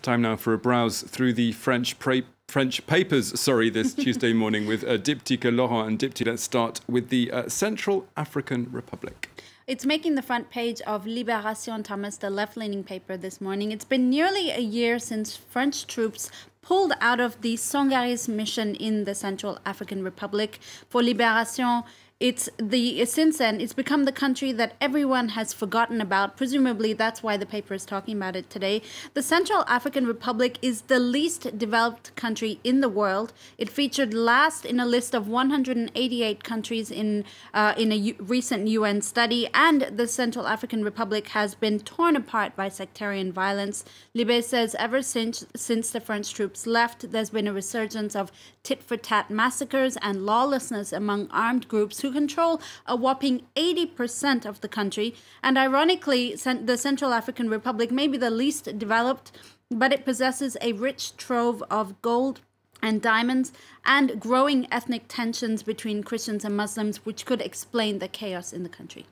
Time now for a browse through the French papers, this Tuesday morning with Diptyque Laurent and Dipty. Let's start with the Central African Republic. It's making the front page of Libération, Thomas, the left-leaning paper this morning. It's been nearly a year since French troops pulled out of the Sangaris mission in the Central African Republic. For Libération, since then, it's become the country that everyone has forgotten about. Presumably, that's why the paper is talking about it today. The Central African Republic is the least developed country in the world. It featured last in a list of 188 countries in a recent UN study, and the Central African Republic has been torn apart by sectarian violence. Libé says ever since the French troops left, there's been a resurgence of tit-for-tat massacres and lawlessness among armed groups who control a whopping 80% of the country. And ironically, the Central African Republic may be the least developed, but it possesses a rich trove of gold and diamonds and growing ethnic tensions between Christians and Muslims, which could explain the chaos in the country.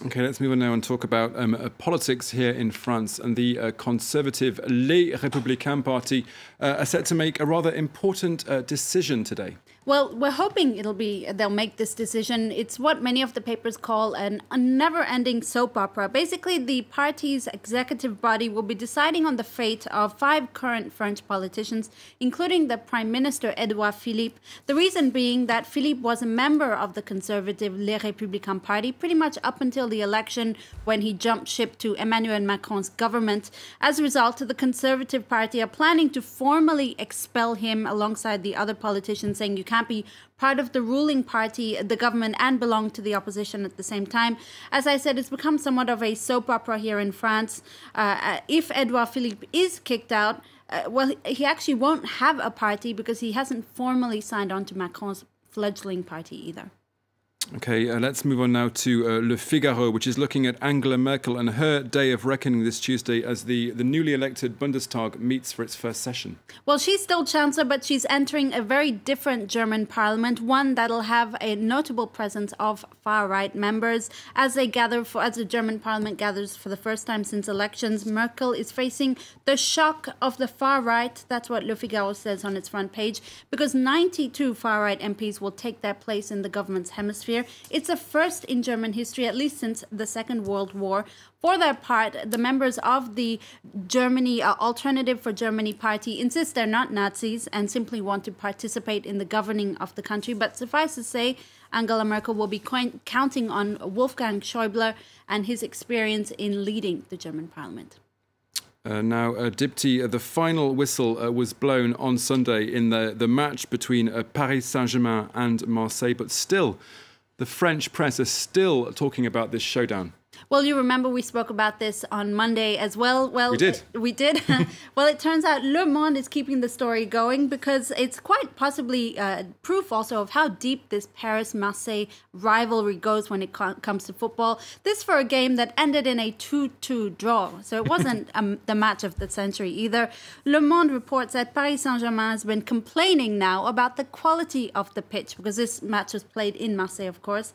Okay, let's move on now and talk about politics here in France. And the conservative Les Républicains party are set to make a rather important decision today. Well, we're hoping they'll make this decision. It's what many of the papers call a never-ending soap opera. Basically, the party's executive body will be deciding on the fate of 5 current French politicians, including the Prime Minister Edouard Philippe. The reason being that Philippe was a member of the conservative Les Républicains party pretty much up until the election when he jumped ship to Emmanuel Macron's government. As a result, the Conservative Party are planning to formally expel him alongside the other politicians, saying you can't be part of the ruling party, the government, and belong to the opposition at the same time. As I said, it's become somewhat of a soap opera here in France. If Edouard Philippe is kicked out, well, he actually won't have a party because he hasn't formally signed on to Macron's fledgling party either. Okay, let's move on now to Le Figaro, which is looking at Angela Merkel and her day of reckoning this Tuesday as the newly elected Bundestag meets for its first session. Well, she's still Chancellor, but she's entering a very different German parliament, one that'll have a notable presence of far-right members. As the German parliament gathers for the first time since elections, Merkel is facing the shock of the far-right. That's what Le Figaro says on its front page, because 92 far-right MPs will take their place in the government's hemisphere. It's a first in German history, at least since the Second World War. For their part, the members of the Alternative for Germany party insist they're not Nazis and simply want to participate in the governing of the country. But suffice to say, Angela Merkel will be counting on Wolfgang Schäuble and his experience in leading the German parliament. Now, Dipty, the final whistle was blown on Sunday in the match between Paris Saint-Germain and Marseille, but still, the French press are still talking about this showdown. Well, you remember we spoke about this on Monday as well. Well, we did. We did. Well, it turns out Le Monde is keeping the story going because it's quite possibly proof also of how deep this Paris-Marseille rivalry goes when it comes to football. This for a game that ended in a 2-2 draw. So it wasn't the match of the century either. Le Monde reports that Paris Saint-Germain has been complaining now about the quality of the pitch because this match was played in Marseille, of course.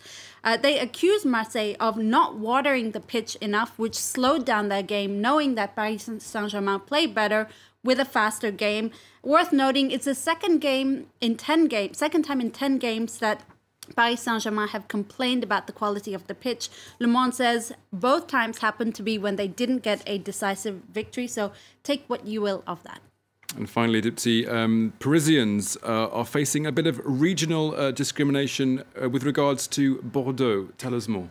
They accuse Marseille of not watering the pitch enough, which slowed down their game, knowing that Paris Saint-Germain played better with a faster game. Worth noting, it's the second time in 10 games that Paris Saint-Germain have complained about the quality of the pitch. Le Monde says both times happened to be when they didn't get a decisive victory, so take what you will of that. And finally, Dipty, Parisians are facing a bit of regional discrimination with regards to Bordeaux. Tell us more.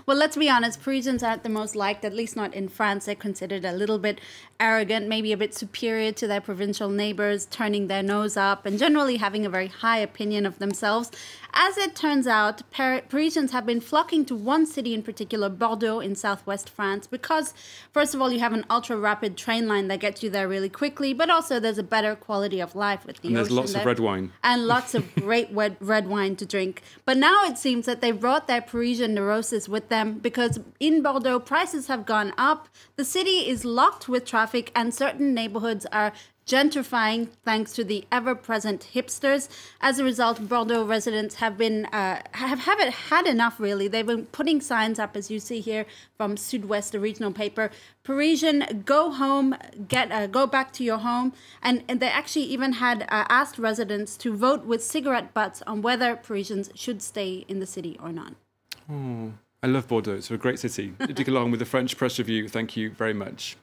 Well, let's be honest, Parisians aren't the most liked, at least not in France. They're considered a little bit arrogant, maybe a bit superior to their provincial neighbors, turning their nose up and generally having a very high opinion of themselves. As it turns out, Parisians have been flocking to one city in particular, Bordeaux in southwest France, because, first of all, you have an ultra-rapid train line that gets you there really quickly, but also there's a better quality of life with the ocean. And there's lots of red wine. And lots of great red wine to drink. But now it seems that they've brought their Parisian neurosis with them because in Bordeaux, prices have gone up, the city is locked with traffic, and certain neighborhoods are gentrifying thanks to the ever-present hipsters. As a result, Bordeaux residents have had enough, really. They've been putting signs up, as you see here from Sud-Ouest, the regional paper. Parisian, go home, go back to your home. And they actually even had asked residents to vote with cigarette butts on whether Parisians should stay in the city or not. Oh, I love Bordeaux. It's a great city. Dig along with the French Press Review. Thank you very much.